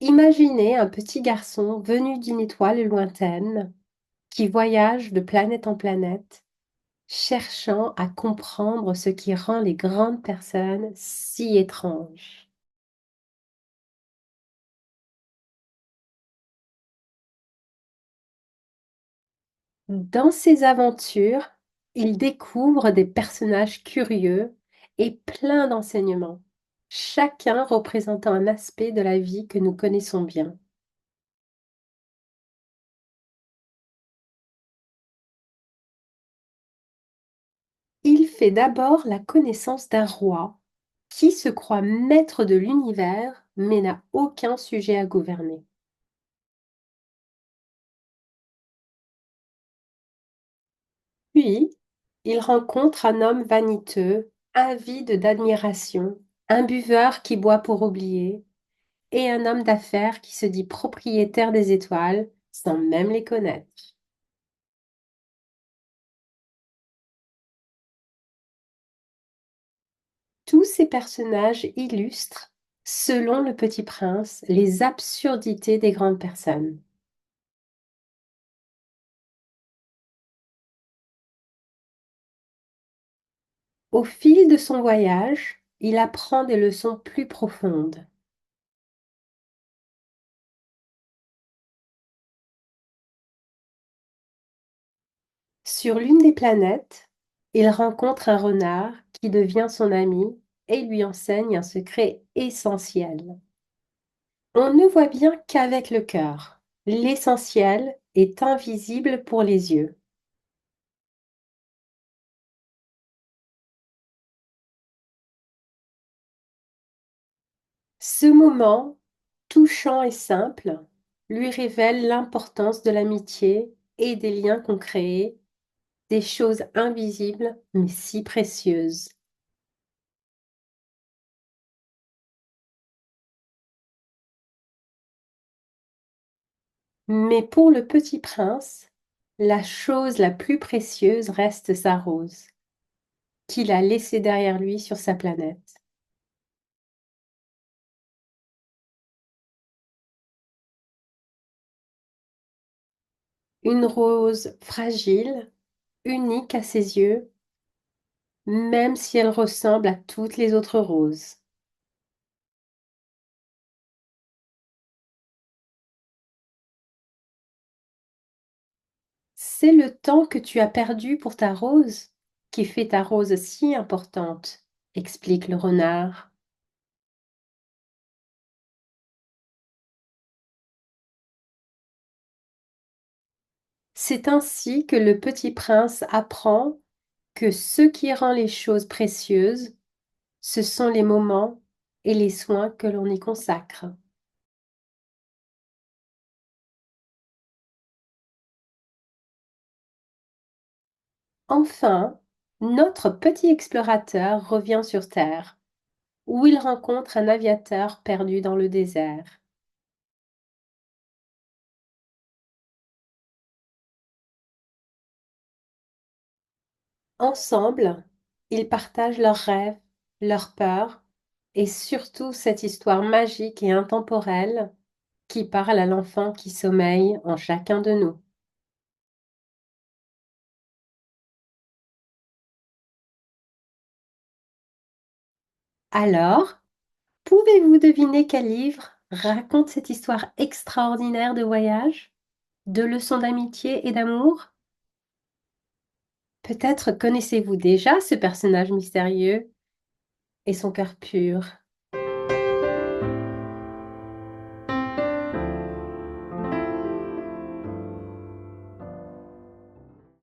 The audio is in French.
Imaginez un petit garçon venu d'une étoile lointaine qui voyage de planète en planète, cherchant à comprendre ce qui rend les grandes personnes si étranges. Dans ses aventures, il découvre des personnages curieux et pleins d'enseignements, chacun représentant un aspect de la vie que nous connaissons bien. Il fait d'abord la connaissance d'un roi qui se croit maître de l'univers mais n'a aucun sujet à gouverner. Puis, il rencontre un homme vaniteux, avide d'admiration, un buveur qui boit pour oublier, et un homme d'affaires qui se dit propriétaire des étoiles sans même les connaître. Tous ces personnages illustrent, selon le Petit Prince, les absurdités des grandes personnes. Au fil de son voyage, il apprend des leçons plus profondes. Sur l'une des planètes, il rencontre un renard qui devient son ami et lui enseigne un secret essentiel. On ne voit bien qu'avec le cœur. L'essentiel est invisible pour les yeux. Ce moment, touchant et simple, lui révèle l'importance de l'amitié et des liens qu'on crée, des choses invisibles mais si précieuses. Mais pour le petit prince, la chose la plus précieuse reste sa rose, qu'il a laissée derrière lui sur sa planète. Une rose fragile, unique à ses yeux, même si elle ressemble à toutes les autres roses. C'est le temps que tu as perdu pour ta rose qui fait ta rose si importante, explique le renard. C'est ainsi que le petit prince apprend que ce qui rend les choses précieuses, ce sont les moments et les soins que l'on y consacre. Enfin, notre petit explorateur revient sur Terre, où il rencontre un aviateur perdu dans le désert. Ensemble, ils partagent leurs rêves, leurs peurs et surtout cette histoire magique et intemporelle qui parle à l'enfant qui sommeille en chacun de nous. Alors, pouvez-vous deviner quel livre raconte cette histoire extraordinaire de voyage, de leçons d'amitié et d'amour? Peut-être connaissez-vous déjà ce personnage mystérieux et son cœur pur.